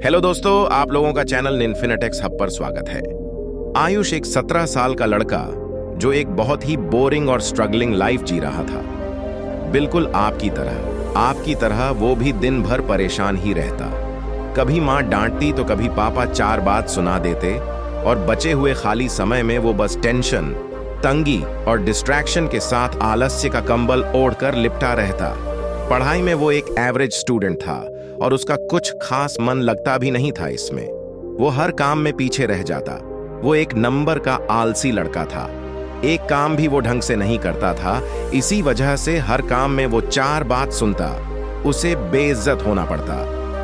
Hello दोस्तों, आप लोगों का चैनल इन्फिनिटेक्स हब पर स्वागत है। आयुष एक 17 साल का लड़का जो एक बहुत ही बोरिंग और स्ट्रगलिंग लाइफ जी रहा था। बिल्कुल आपकी तरह वो भी दिन भर परेशान ही रहता। कभी माँ डांटती तो कभी पापा चार बात सुना देते और बचे हुए खाली समय में वो बस टेंशन, तंगी और डिस्ट्रैक्शन के साथ आलस्य का कंबल ओढ़कर लिपटा रहता। पढ़ाई में वो एक एवरेज स्टूडेंट था और उसका कुछ खास मन लगता भी नहीं था इसमें। वो हर काम में पीछे रह जाता। वो एक नंबर का आलसी लड़का था। एक काम भी वो ढंग से नहीं करता था। इसी वजह से हर काम में वो चार बात सुनता। उसे बेइज्जत होना पड़ता।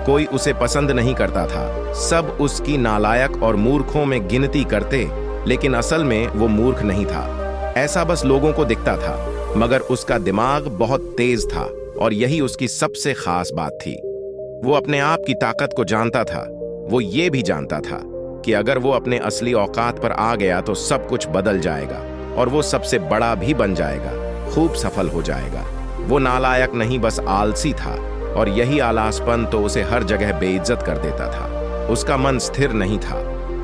कोई उसे पसंद नहीं करता था। सब उसकी नालायक और मूर्खों में गिनती करते, लेकिन असल में वो मूर्ख नहीं था। ऐसा बस लोगों को दिखता था, मगर उसका दिमाग बहुत तेज था और यही उसकी सबसे खास बात थी। वो अपने आप की ताकत को जानता था। वो ये भी जानता था कि अगर वो अपने असली औकात पर आ गया तो सब कुछ बदल जाएगा और वो सबसे बड़ा भी बन जाएगा, खूब सफल हो जाएगा। वो नालायक नहीं, बस आलसी था और यही आलसपन तो उसे हर जगह बेइज्जत कर देता था। उसका मन स्थिर नहीं था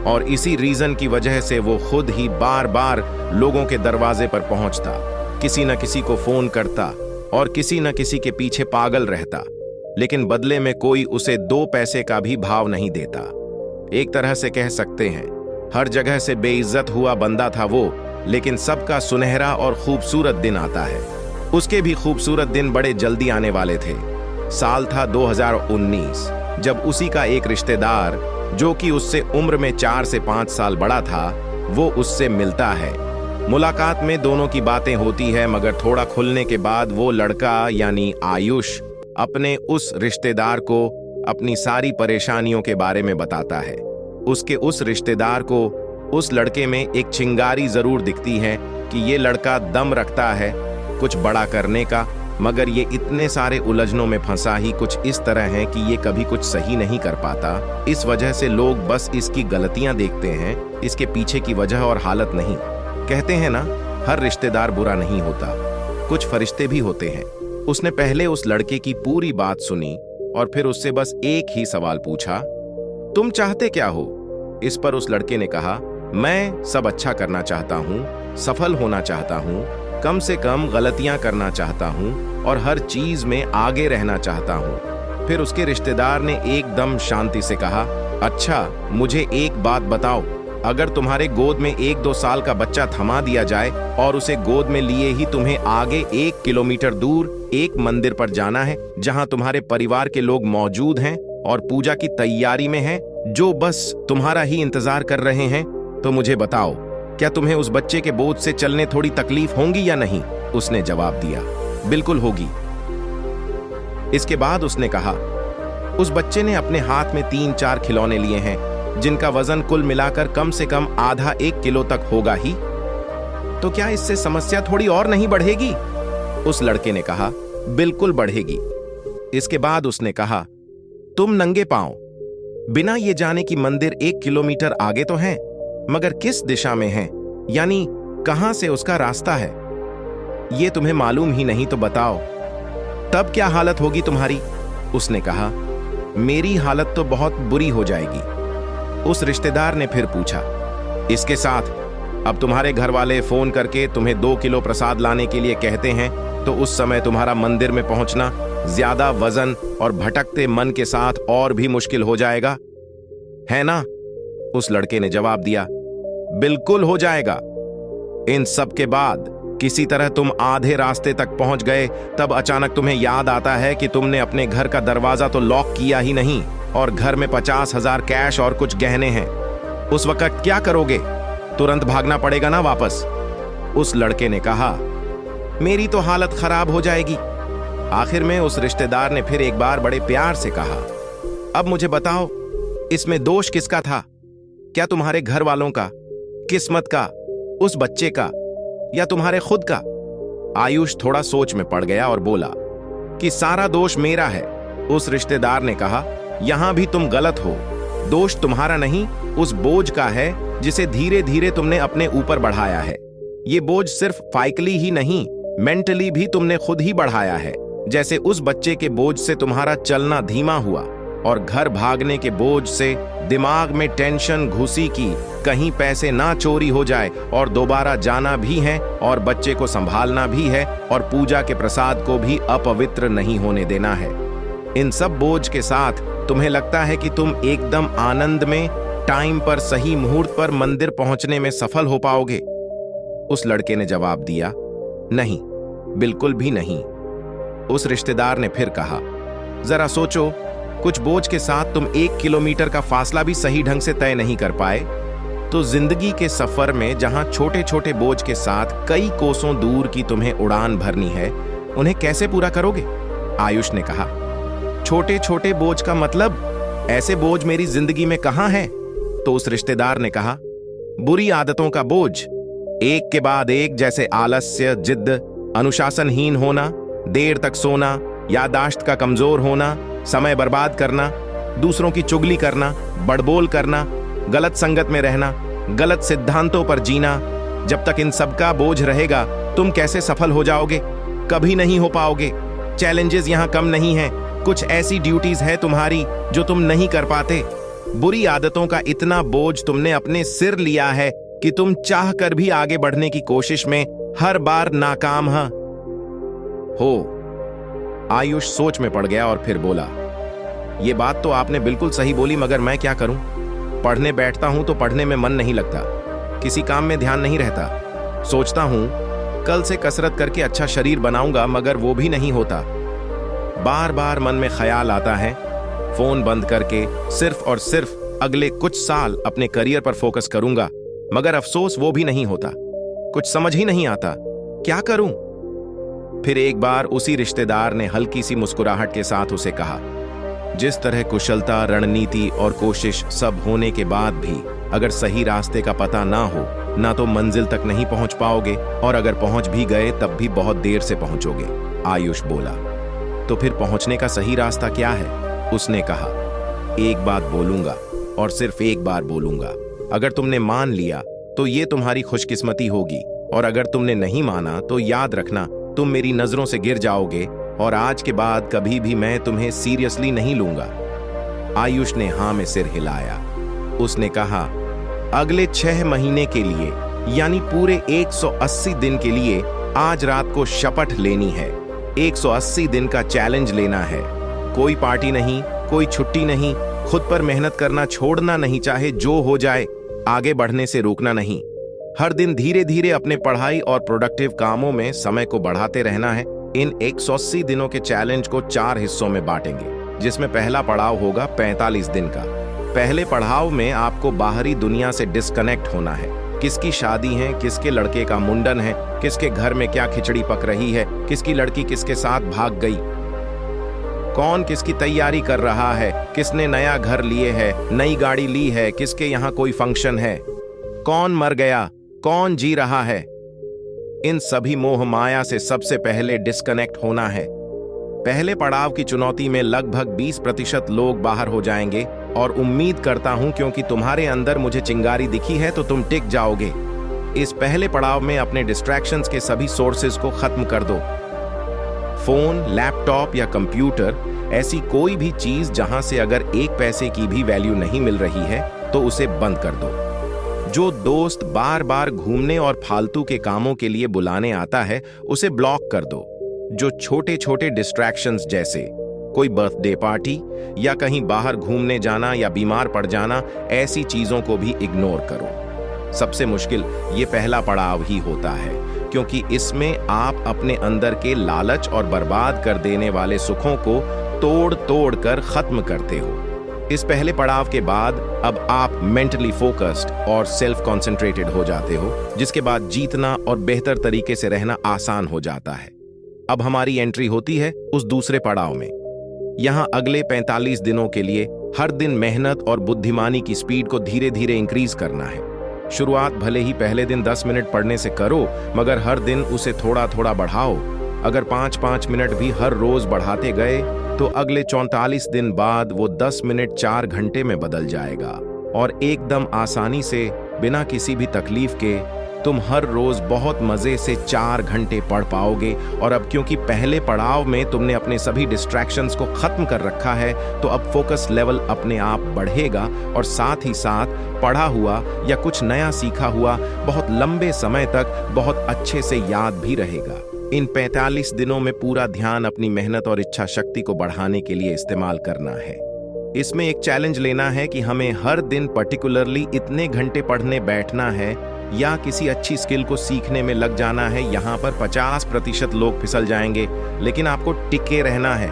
और इसी रीजन की वजह से वो खुद ही बार बार लोगों के दरवाजे पर पहुंचता, किसी न किसी को फोन करता और किसी न किसी के पीछे पागल रहता, लेकिन बदले में कोई उसे 2 पैसे का भी भाव नहीं देता। एक तरह से कह सकते हैं हर जगह से बेइज्जत हुआ बंदा था वो। लेकिन सबका सुनहरा और खूबसूरत दिन आता है। उसके भी खूबसूरत दिन बड़े जल्दी आने वाले थे। साल था 2019, जब उसी का एक रिश्तेदार जो कि उससे उम्र में 4 से 5 साल बड़ा था, वो उससे मिलता है। मुलाकात में दोनों की बातें होती है, मगर थोड़ा खुलने के बाद वो लड़का यानी आयुष अपने उस रिश्तेदार को अपनी सारी परेशानियों के बारे में बताता है। उसके उस रिश्तेदार को उस लड़के में एक चिंगारी जरूर दिखती है कि ये लड़का दम रखता है कुछ बड़ा करने का, मगर ये इतने सारे उलझनों में फंसा ही कुछ इस तरह है कि ये कभी कुछ सही नहीं कर पाता। इस वजह से लोग बस इसकी गलतियां देखते हैं, इसके पीछे की वजह और हालत नहीं। कहते हैं ना, हर रिश्तेदार बुरा नहीं होता, कुछ फरिश्ते भी होते हैं। उसने पहले उस लड़के की पूरी बात सुनी और फिर उससे बस एक ही सवाल पूछा, तुम चाहते क्या हो? इस पर उस लड़के ने कहा, मैं सब अच्छा करना चाहता हूँ, सफल होना चाहता हूँ, कम से कम गलतियां करना चाहता हूँ और हर चीज में आगे रहना चाहता हूँ। फिर उसके रिश्तेदार ने एकदम शांति से कहा, अच्छा मुझे एक बात बताओ, अगर तुम्हारे गोद में 1-2 साल का बच्चा थमा दिया जाए और उसे गोद में लिए ही तुम्हें आगे 1 किलोमीटर दूर एक मंदिर पर जाना है जहां तुम्हारे परिवार के लोग मौजूद हैं और पूजा की तैयारी में हैं, जो बस तुम्हारा ही इंतजार कर रहे हैं, तो मुझे बताओ, क्या तुम्हें उस बच्चे के बोझ से चलने थोड़ी तकलीफ होगी या नहीं? उसने जवाब दिया, बिल्कुल होगी। इसके बाद उसने कहा, उस बच्चे ने अपने हाथ में 3-4 खिलौने लिए हैं जिनका वजन कुल मिलाकर कम से कम आधा 1 किलो तक होगा ही। तो क्या इससे समस्या थोड़ी और नहीं बढ़ेगी? उस लड़के ने कहा, बिल्कुल बढ़ेगी। इसके बाद उसने कहा, तुम नंगे पांव बिना ये जाने कि मंदिर 1 किलोमीटर आगे तो है, मगर किस दिशा में है, यानी कहां से उसका रास्ता है, ये तुम्हें मालूम ही नहीं, तो बताओ तब क्या हालत होगी तुम्हारी? उसने कहा, मेरी हालत तो बहुत बुरी हो जाएगी। उस रिश्तेदार ने फिर पूछा, इसके साथ अब तुम्हारे घर वाले फोन करके तुम्हें 2 किलो प्रसाद लाने के लिए कहते हैं, तो उस समय तुम्हारा मंदिर में पहुंचना ज्यादा वजन और भटकते मन के साथ और भी मुश्किल हो जाएगा, है ना? उस लड़के ने जवाब दिया, बिल्कुल हो जाएगा। इन सब के बाद किसी तरह तुम आधे रास्ते तक पहुंच गए, तब अचानक तुम्हें याद आता है कि तुमने अपने घर का दरवाजा तो लॉक किया ही नहीं और घर में 50,000 कैश और कुछ गहने हैं। उस वक्त क्या करोगे? तुरंत भागना पड़ेगा ना वापस? उस लड़के ने कहा, मेरी तो हालत खराब हो जाएगी। आखिर में उस रिश्तेदार ने फिर एक बार बड़े प्यार से कहा, अब मुझे बताओ, इसमें दोष किसका था? क्या तुम्हारे घर वालों का, किस्मत का, उस बच्चे का, या तुम्हारे खुद का? आयुष थोड़ा सोच में पड़ गया और बोला कि सारा दोष मेरा है। उस रिश्तेदार ने कहा, यहां भी तुम गलत हो। दोष तुम्हारा नहीं, उस बोझ का है जिसे धीरे धीरे तुमने अपने ऊपर बढ़ाया है। ये बोझ सिर्फ फाइकली ही नहीं, मेंटली भी तुमने खुद ही बढ़ाया है। जैसे उस बच्चे के बोझ से तुम्हारा चलना धीमा हुआ, और घर भागने के बोझ से दिमाग में टेंशन घुसी कि कहीं पैसे ना चोरी हो जाए और दोबारा जाना भी है और बच्चे को संभालना भी है और पूजा के प्रसाद को भी अपवित्र नहीं होने देना है। इन सब बोझ के साथ तुम्हें लगता है कि तुम एकदम आनंद में टाइम पर सही मुहूर्त पर मंदिर पहुंचने में सफल हो पाओगे? उस लड़के ने जवाब दिया, नहीं, बिल्कुल भी नहीं। उस रिश्तेदार ने फिर कहा, जरा सोचो, कुछ बोझ के साथ तुम 1 किलोमीटर का फासला भी सही ढंग से तय नहीं कर पाए, तो जिंदगी के सफर में जहां छोटे छोटे बोझ के साथ कई कोसों दूर की तुम्हें उड़ान भरनी है, उन्हें कैसे पूरा करोगे? आयुष ने कहा, छोटे छोटे बोझ का मतलब? ऐसे बोझ मेरी जिंदगी में कहां है? तो उस रिश्तेदार ने कहा, बुरी आदतों का बोझ, एक के बाद एक, जैसे आलस्य, जिद्द, अनुशासनहीन होना, देर तक सोना, याददाश्त का कमजोर होना, समय बर्बाद करना, दूसरों की चुगली करना, बड़बोल करना, गलत संगत में रहना, गलत सिद्धांतों पर जीना। जब तक इन सब का बोझ रहेगा, तुम कैसे सफल हो जाओगे? कभी नहीं हो पाओगे। चैलेंजेस यहां कम नहीं हैं, कुछ ऐसी ड्यूटीज है तुम्हारी जो तुम नहीं कर पाते। बुरी आदतों का इतना बोझ तुमने अपने सिर लिया है कि तुम चाह कर भी आगे बढ़ने की कोशिश में हर बार नाकाम हो। आयुष सोच में पड़ गया और फिर बोला, ये बात तो आपने बिल्कुल सही बोली, मगर मैं क्या करूं? पढ़ने बैठता हूं तो पढ़ने में मन नहीं लगता, किसी काम में ध्यान नहीं रहता। सोचता हूं कल से कसरत करके अच्छा शरीर बनाऊंगा, मगर वो भी नहीं होता। बार बार मन में ख्याल आता है, फोन बंद करके सिर्फ और सिर्फ अगले कुछ साल अपने करियर पर फोकस करूंगा, मगर अफसोस वो भी नहीं होता। कुछ समझ ही नहीं आता, क्या करूं? फिर एक बार उसी रिश्तेदार ने हल्की सी मुस्कुराहट के साथ उसे कहा, जिस तरह कुशलता, रणनीति और कोशिश सब होने के बाद भी अगर सही रास्ते का पता ना हो, ना तो मंजिल तक नहीं पहुंच पाओगे, और अगर पहुंच भी गए तब भी बहुत देर से पहुंचोगे। आयुष बोला, तो फिर पहुंचने का सही रास्ता क्या है? उसने कहा, एक बात बोलूंगा और सिर्फ एक बार बोलूंगा। अगर तुमने मान लिया तो ये तुम्हारी खुशकिस्मती होगी, और अगर तुमने नहीं माना तो याद रखना, तुम मेरी नजरों से गिर जाओगे और आज के बाद कभी भी मैं तुम्हें सीरियसली नहीं लूंगा। आयुष ने हाँ में सिर हिलाया। उसने कहा, अगले 6 महीने के लिए, यानी पूरे 180 दिन के लिए आज रात को शपथ लेनी है। 180 दिन का चैलेंज लेना है। कोई पार्टी नहीं, कोई छुट्टी नहीं, खुद पर मेहनत करना छोड़ना नहीं, चाहे जो हो जाए, आगे बढ़ने से रोकना नहीं। हर दिन धीरे धीरे अपने पढ़ाई और प्रोडक्टिव कामों में समय को बढ़ाते रहना है। इन 180 दिनों के चैलेंज को 4 हिस्सों में बांटेंगे, जिसमें पहला पड़ाव होगा 45 दिन का। पहले पड़ाव में आपको बाहरी दुनिया से डिस्कनेक्ट होना है। किसकी शादी है, किसके लड़के का मुंडन है, किसके घर में क्या खिचड़ी पक रही है, किसकी लड़की किसके साथ भाग गई, कौन किसकी तैयारी कर रहा है, किसने नया घर लिए है, नई गाड़ी ली है, किसके यहाँ कोई फंक्शन है, कौन मर गया, कौन जी रहा है। इन सभी मोह माया से सबसे पहले डिस्कनेक्ट होना है। पहले पड़ाव की चुनौती में लगभग 20% लोग बाहर हो जाएंगे, और उम्मीद करता हूं क्योंकि तुम्हारे अंदर मुझे चिंगारी दिखी है तो तुम टिक जाओगे। इस पहले पड़ाव में अपने डिस्ट्रैक्शंस के सभी सोर्सेज को खत्म कर दो। फोन, लैपटॉप या कंप्यूटर, ऐसी कोई भी चीज जहां से अगर 1 पैसे की भी वैल्यू नहीं मिल रही है तो उसे बंद कर दो। जो दोस्त बार बार घूमने और फालतू के कामों के लिए बुलाने आता है उसे ब्लॉक कर दो। जो छोटे छोटे डिस्ट्रैक्शंस जैसे कोई बर्थडे पार्टी या कहीं बाहर घूमने जाना या बीमार पड़ जाना, ऐसी चीजों को भी इग्नोर करो। सबसे मुश्किल ये पहला पड़ाव ही होता है, क्योंकि इसमें आप अपने अंदर के लालच और बर्बाद कर देने वाले सुखों को तोड़ तोड़ कर खत्म करते हो। इस पहले पड़ाव के बाद अब आप मेंटली फोकस्ड और सेल्फ कॉन्सेंट्रेटेड हो जाते हो, जिसके बाद जीतना और बेहतर तरीके से रहना आसान हो जाता है। अब हमारी एंट्री होती है उस दूसरे पड़ाव में। यहाँ अगले 45 दिनों के लिए हर दिन मेहनत और बुद्धिमानी की स्पीड को धीरे धीरे इंक्रीज करना है। शुरुआत भले ही पहले दिन 10 मिनट पढ़ने से करो, मगर हर दिन उसे थोड़ा थोड़ा बढ़ाओ। अगर 5-5 मिनट भी हर रोज बढ़ाते गए तो अगले 44 दिन बाद वो 10 मिनट 4 घंटे में बदल जाएगा, और एकदम आसानी से, बिना किसी भी तकलीफ के, तुम हर रोज बहुत मजे से 4 घंटे पढ़ पाओगे। और अब क्योंकि पहले पड़ाव में तुमने अपने सभी डिस्ट्रैक्शंस को खत्म कर रखा है, तो अब फोकस लेवल अपने आप बढ़ेगा और साथ ही साथ पढ़ा हुआ या कुछ नया सीखा हुआ बहुत लंबे समय तक बहुत अच्छे से याद भी रहेगा। इन 45 दिनों में पूरा ध्यान अपनी मेहनत और इच्छा शक्ति को बढ़ाने के लिए इस्तेमाल करना है। इसमें एक चैलेंज लेना है कि हमें हर दिन पर्टिकुलरली इतने घंटे पढ़ने बैठना है या किसी अच्छी स्किल को सीखने में लग जाना है। यहाँ पर 50% लोग फिसल जाएंगे, लेकिन आपको टिके रहना है।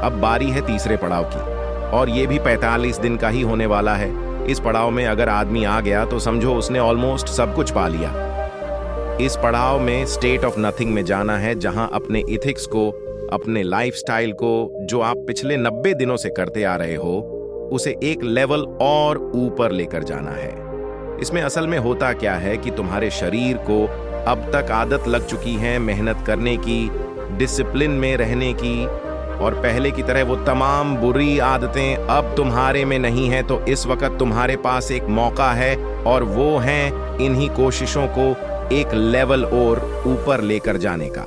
अब बारी है तीसरे पड़ाव की, और ये भी 45 दिन का ही होने वाला है। इस पड़ाव में अगर आदमी आ गया तो समझो उसने ऑलमोस्ट सब कुछ पा लिया। इस पड़ाव में स्टेट ऑफ नथिंग में जाना है, जहां अपने इथिक्स को, अपने लाइफस्टाइल को, जो आप पिछले 90 दिनों से करते आ रहे हो, उसे एक लेवल और ऊपर लेकर जाना है। इसमें असल में होता क्या है कि तुम्हारे शरीर को अब तक आदत लग चुकी है मेहनत करने की, डिसिप्लिन में रहने की, और पहले की तरह वो तमाम बुरी आदतें अब तुम्हारे में नहीं है। तो इस वक्त तुम्हारे पास एक मौका है, और वो है इन्हीं कोशिशों को एक लेवल और ऊपर लेकर जाने का।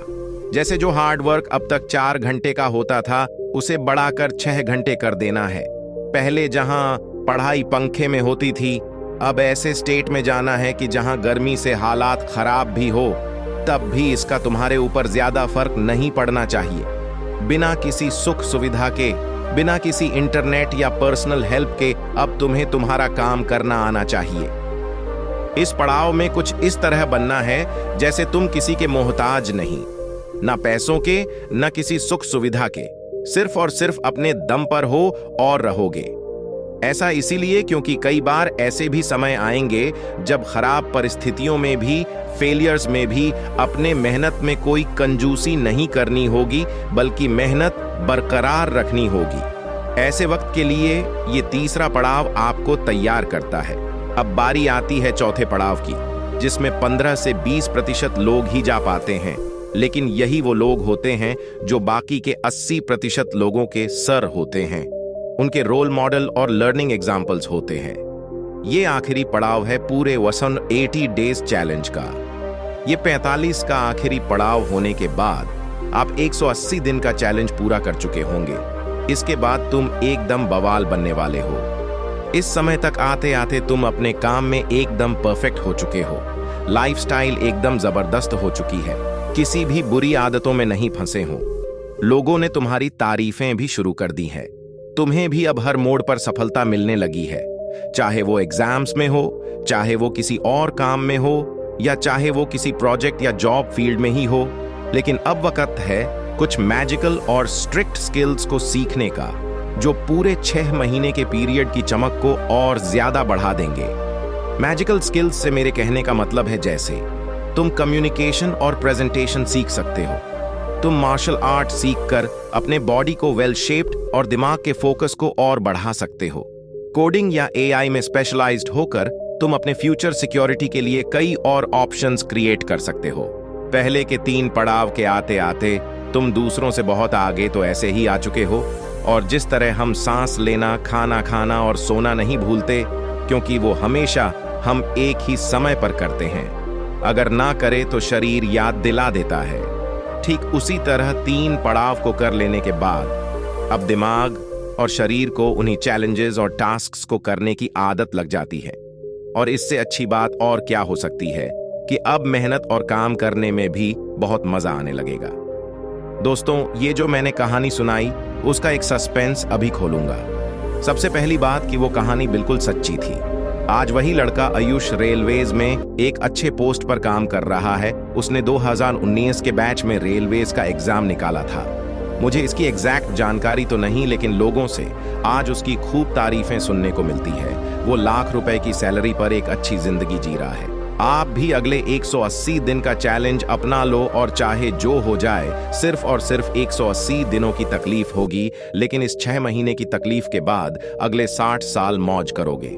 जैसे जो हार्ड वर्क अब तक 4 घंटे का होता था, उसे बढ़ाकर 6 घंटे कर देना है। पहले जहां पढ़ाई पंखे में होती थी, अब ऐसे स्टेट में जाना है कि जहां गर्मी से हालात खराब भी हो, तब भी इसका तुम्हारे ऊपर ज्यादा फर्क नहीं पड़ना चाहिए। बिना किसी सुख सुविधा के, बिना किसी इंटरनेट या पर्सनल हेल्प के अब तुम्हें तुम्हारा काम करना आना चाहिए। इस पड़ाव में कुछ इस तरह बनना है जैसे तुम किसी के मोहताज नहीं, ना पैसों के, ना किसी सुख सुविधा के, सिर्फ और सिर्फ अपने दम पर हो और रहोगे। ऐसा इसीलिए क्योंकि कई बार ऐसे भी समय आएंगे जब खराब परिस्थितियों में भी, फेलियर्स में भी अपने मेहनत में कोई कंजूसी नहीं करनी होगी, बल्कि मेहनत बरकरार रखनी होगी। ऐसे वक्त के लिए ये तीसरा पड़ाव आपको तैयार करता है। अब बारी आती है चौथे पड़ाव की, जिसमें 15 से 20% लोग ही जा पाते हैं, लेकिन यही वो लोग होते हैं जो बाकी के 80% लोगों के सर होते हैं, उनके रोल मॉडल और लर्निंग एग्जाम्पल्स होते हैं। ये आखिरी पड़ाव है पूरे 180 डेज चैलेंज का। ये 45 का आखिरी पड़ाव होने के बाद आप 180 दिन का चैलेंज पूरा कर चुके होंगे। इसके बाद तुम एकदम बवाल बनने वाले हो। इस समय तक आते आते तुम अपने काम में एकदम परफेक्ट हो चुके हो। लाइफस्टाइल एकदम जबरदस्त हो चुकी है, किसी भी बुरी आदतों में नहीं फंसे हो। लोगों ने तुम्हारी तारीफें भी शुरू कर दी हैं। तुम्हें भी अब हर मोड़ पर सफलता मिलने लगी है, चाहे वो एग्जाम्स में हो, चाहे वो किसी और काम में हो, या चाहे वो किसी प्रोजेक्ट या जॉब फील्ड में ही हो। लेकिन अब वक्त है कुछ मैजिकल और स्ट्रिक्ट स्किल्स को सीखने का, जो पूरे 6 महीने के पीरियड की चमक को और ज्यादा बढ़ा देंगे। मैजिकल स्किल्स से मेरे कहने का मतलब है, जैसे तुम कम्युनिकेशन और प्रेजेंटेशन सीख सकते हो, तुम मार्शल आर्ट सीखकर अपने बॉडी को वेल शेप्ड और दिमाग के फोकस को और बढ़ा सकते हो। कोडिंग या एआई में स्पेशलाइज्ड होकर तुम अपने फ्यूचर सिक्योरिटी के लिए कई और ऑप्शंस क्रिएट कर सकते हो। पहले के 3 पड़ाव के आते आते तुम दूसरों से बहुत आगे तो ऐसे ही आ चुके हो। और जिस तरह हम सांस लेना, खाना खाना और सोना नहीं भूलते, क्योंकि वो हमेशा हम एक ही समय पर करते हैं, अगर ना करे तो शरीर याद दिला देता है। ठीक उसी तरह 3 पड़ाव को कर लेने के बाद अब दिमाग और शरीर को उन्हीं चैलेंजेस और टास्क्स को करने की आदत लग जाती है। और इससे अच्छी बात और क्या हो सकती है कि अब मेहनत और काम करने में भी बहुत मजा आने लगेगा। दोस्तों, ये जो मैंने कहानी सुनाई, उसका एक सस्पेंस अभी खोलूंगा। सबसे पहली बात कि वो कहानी बिल्कुल सच्ची थी। आज वही लड़का आयुष रेलवेज में एक अच्छे पोस्ट पर काम कर रहा है। उसने 2019 के बैच में रेलवेज का एग्जाम निकाला था। मुझे इसकी एग्जैक्ट जानकारी तो नहीं, लेकिन लोगों से आज उसकी खूब तारीफें सुनने को मिलती है। वो लाख रुपए की सैलरी पर एक अच्छी जिंदगी जी रहा है। आप भी अगले 180 दिन का चैलेंज अपना लो, और चाहे जो हो जाए, सिर्फ और सिर्फ 180 दिनों की तकलीफ होगी, लेकिन इस 6 महीने की तकलीफ के बाद अगले 60 साल मौज करोगे।